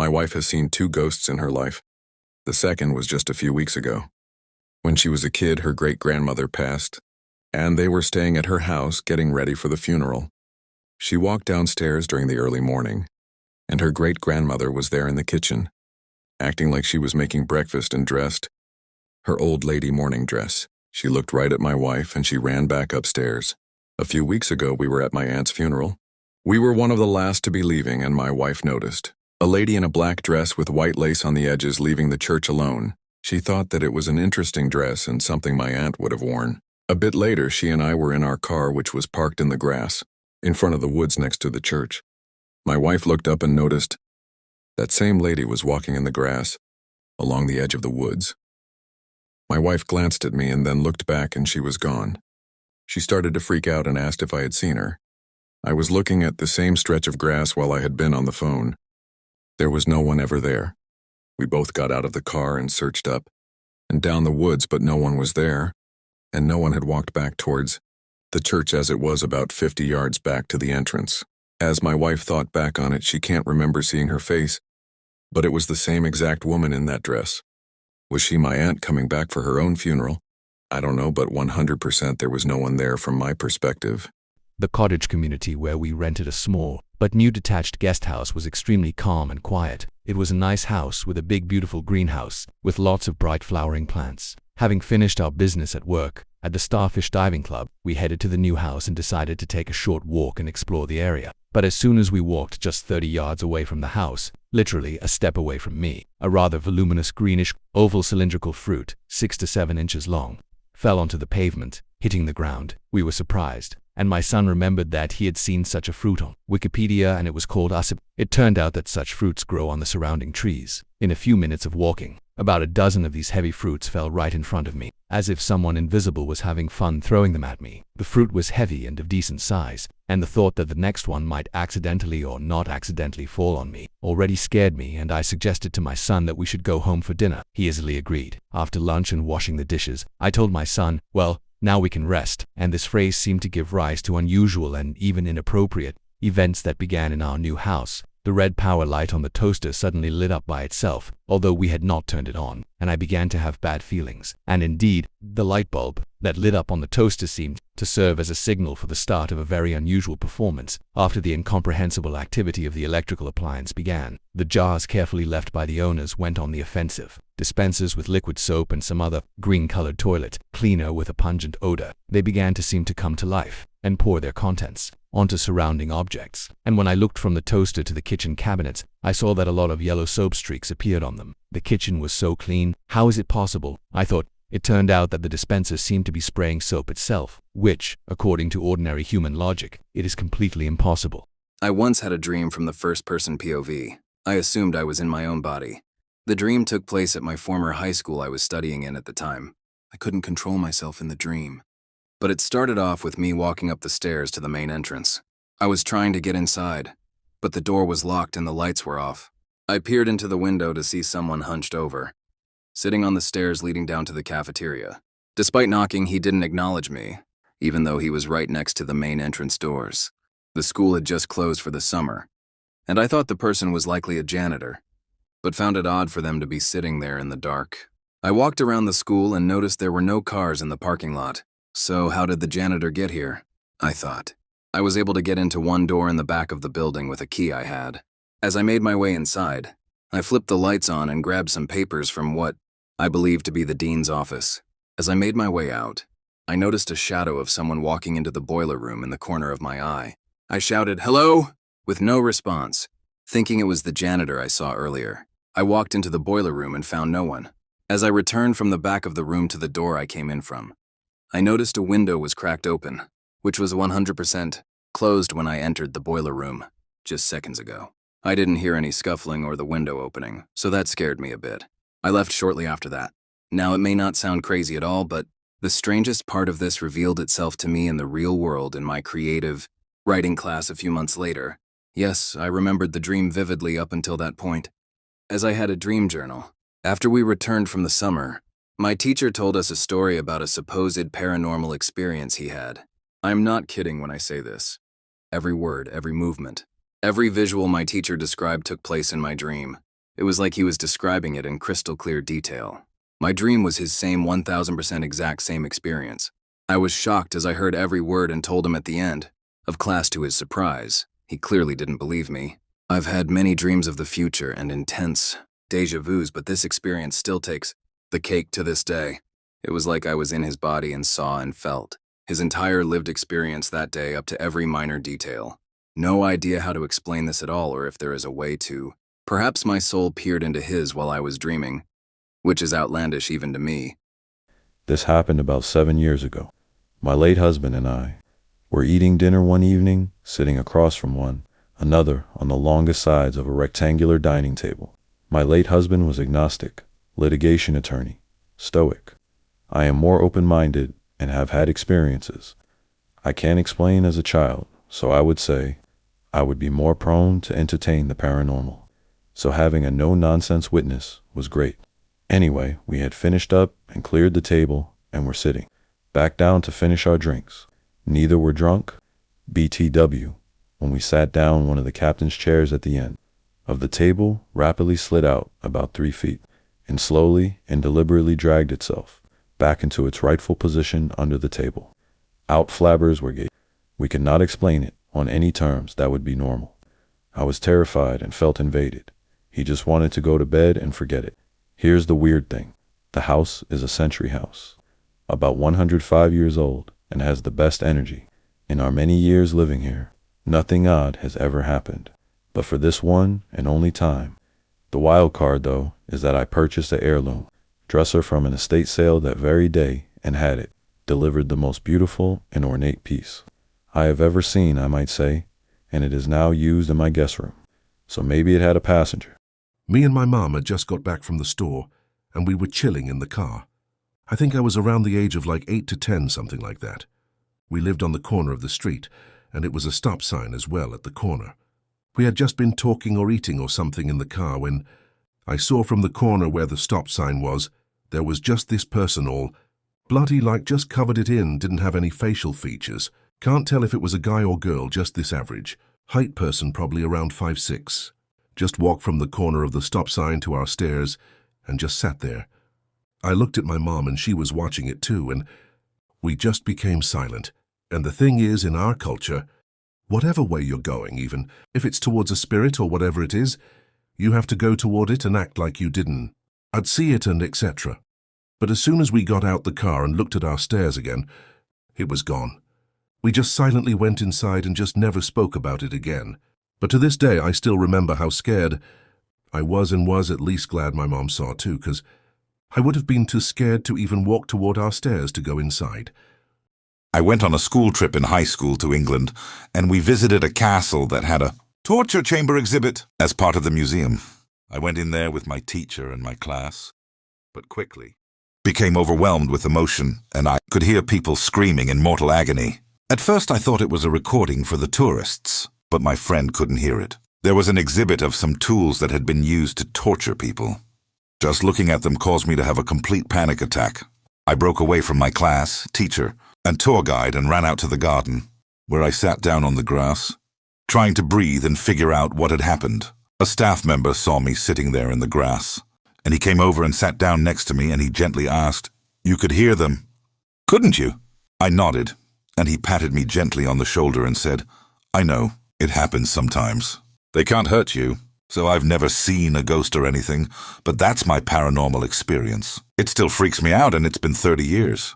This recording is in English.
My wife has seen 2 ghosts in her life. The second was just a few weeks ago. When she was a kid, her great-grandmother passed, and they were staying at her house getting ready for the funeral. She walked downstairs during the early morning, and her great-grandmother was there in the kitchen, acting like she was making breakfast and dressed. Her old lady morning dress. She looked right at my wife and she ran back upstairs. A few weeks ago, we were at my aunt's funeral. We were one of the last to be leaving, and my wife noticed a lady in a black dress with white lace on the edges leaving the church alone. She thought that it was an interesting dress and something my aunt would have worn. A bit later, she and I were in our car, which was parked in the grass, in front of the woods next to the church. My wife looked up and noticed that same lady was walking in the grass along the edge of the woods. My wife glanced at me and then looked back, and she was gone. She started to freak out and asked if I had seen her. I was looking at the same stretch of grass while I had been on the phone. There was no one ever there. We both got out of the car and searched up and down the woods, but no one was there, and no one had walked back towards the church, as it was about 50 yards back to the entrance. As my wife thought back on it, she can't remember seeing her face, but it was the same exact woman in that dress. Was she my aunt coming back for her own funeral? I don't know, but 100% there was no one there from my perspective. The cottage community where we rented a small but new detached guest house was extremely calm and quiet. It was a nice house with a big beautiful greenhouse with lots of bright flowering plants. Having finished our business at work at the Starfish Diving Club, we headed to the new house and decided to take a short walk and explore the area. But as soon as we walked just 30 yards away from the house, literally a step away from me, a rather voluminous greenish oval cylindrical fruit, 6 to 7 inches long, fell onto the pavement, hitting the ground. We were surprised, and my son remembered that he had seen such a fruit on Wikipedia, and it was called usip. It turned out that such fruits grow on the surrounding trees. In a few minutes of walking, about a dozen of these heavy fruits fell right in front of me, as if someone invisible was having fun throwing them at me. The fruit was heavy and of decent size, and the thought that the next one might accidentally or not accidentally fall on me already scared me, and I suggested to my son that we should go home for dinner. He easily agreed. After lunch and washing the dishes, I told my son, "Well, now we can rest," and this phrase seemed to give rise to unusual and even inappropriate events that began in our new house. The red power light on the toaster suddenly lit up by itself, although we had not turned it on, and I began to have bad feelings. And indeed, the light bulb that lit up on the toaster seemed to serve as a signal for the start of a very unusual performance. After the incomprehensible activity of the electrical appliance began, the jars carefully left by the owners went on the offensive. Dispensers with liquid soap and some other green-colored toilet cleaner with a pungent odor. They began to seem to come to life and pour their contents onto surrounding objects. And when I looked from the toaster to the kitchen cabinets, I saw that a lot of yellow soap streaks appeared on them. The kitchen was so clean. How is it possible? I thought. It turned out that the dispenser seemed to be spraying soap itself, which, according to ordinary human logic, it is completely impossible. I once had a dream from the first-person POV. I assumed I was in my own body. The dream took place at my former high school I was studying in at the time. I couldn't control myself in the dream. But it started off with me walking up the stairs to the main entrance. I was trying to get inside, but the door was locked and the lights were off. I peered into the window to see someone hunched over, sitting on the stairs leading down to the cafeteria. Despite knocking, he didn't acknowledge me, even though he was right next to the main entrance doors. The school had just closed for the summer, and I thought the person was likely a janitor, but found it odd for them to be sitting there in the dark. I walked around the school and noticed there were no cars in the parking lot. So how did the janitor get here? I thought. I was able to get into one door in the back of the building with a key I had. As I made my way inside, I flipped the lights on and grabbed some papers from what I believed to be the dean's office. As I made my way out, I noticed a shadow of someone walking into the boiler room in the corner of my eye. I shouted, "Hello?" with no response, thinking it was the janitor I saw earlier. I walked into the boiler room and found no one. As I returned from the back of the room to the door I came in from, I noticed a window was cracked open, which was 100% closed when I entered the boiler room just seconds ago. I didn't hear any scuffling or the window opening, so that scared me a bit. I left shortly after that. Now, it may not sound crazy at all, but the strangest part of this revealed itself to me in the real world in my creative writing class a few months later. Yes, I remembered the dream vividly up until that point, as I had a dream journal. After we returned from the summer, my teacher told us a story about a supposed paranormal experience he had. I'm not kidding when I say this. Every word, every movement, every visual my teacher described took place in my dream. It was like he was describing it in crystal clear detail. My dream was his same 1000% exact same experience. I was shocked as I heard every word and told him at the end. Of class, to his surprise, he clearly didn't believe me. I've had many dreams of the future and intense déjà vus, but this experience still takes the cake to this day. It was like I was in his body and saw and felt his entire lived experience that day up to every minor detail. No idea how to explain this at all, or if there is a way to. Perhaps my soul peered into his while I was dreaming, which is outlandish even to me. This happened about 7 years ago. My late husband and I were eating dinner one evening, sitting across from one another on the longest sides of a rectangular dining table. My late husband was agnostic, litigation attorney, stoic. I am more open-minded and have had experiences I can't explain as a child, so I would say I would be more prone to entertain the paranormal. So having a no-nonsense witness was great. Anyway, we had finished up and cleared the table and were sitting back down to finish our drinks. Neither were drunk. BTW. When we sat down, one of the captain's chairs at the end of the table rapidly slid out about 3 feet and slowly and deliberately dragged itself back into its rightful position under the table. Out flabbers were gaping. We could not explain it on any terms that would be normal. I was terrified and felt invaded. He just wanted to go to bed and forget it. Here's the weird thing. The house is a century house, about 105 years old, and has the best energy. In our many years living here, nothing odd has ever happened. But for this one and only time. The wild card, though, is that I purchased an heirloom dresser from an estate sale that very day and had it delivered the most beautiful and ornate piece I have ever seen, I might say, and it is now used in my guest room. So maybe it had a passenger. Me and my mum had just got back from the store, and we were chilling in the car. I think I was around the age of like 8 to 10, something like that. We lived on the corner of the street, and it was a stop sign as well at the corner. We had just been talking or eating or something in the car when I saw from the corner where the stop sign was, there was just this person all bloody, like just covered it in, didn't have any facial features. Can't tell if it was a guy or girl, just this average height person, probably around 5'6". Just walked from the corner of the stop sign to our stairs and just sat there. I looked at my mom and she was watching it too, and we just became silent. And the thing is, in our culture, whatever way you're going, even if it's towards a spirit or whatever it is, you have to go toward it and act like you didn't. I'd see it and etc. But as soon as we got out the car and looked at our stairs again, it was gone. We just silently went inside and just never spoke about it again. But to this day, I still remember how scared I was, and was at least glad my mom saw too, because I would have been too scared to even walk toward our stairs to go inside. I went on a school trip in high school to England, and we visited a castle that had a torture chamber exhibit as part of the museum. I went in there with my teacher and my class, but quickly became overwhelmed with emotion, and I could hear people screaming in mortal agony. At first I thought it was a recording for the tourists, but my friend couldn't hear it. There was an exhibit of some tools that had been used to torture people. Just looking at them caused me to have a complete panic attack. I broke away from my class, teacher, and tour guide and ran out to the garden, where I sat down on the grass, trying to breathe and figure out what had happened. A staff member saw me sitting there in the grass, and he came over and sat down next to me, and he gently asked, "You could hear them, couldn't you?" I nodded, and he patted me gently on the shoulder and said, "I know, it happens sometimes. They can't hurt you, so I've never seen a ghost or anything, but that's my paranormal experience. It still freaks me out, and it's been 30 years.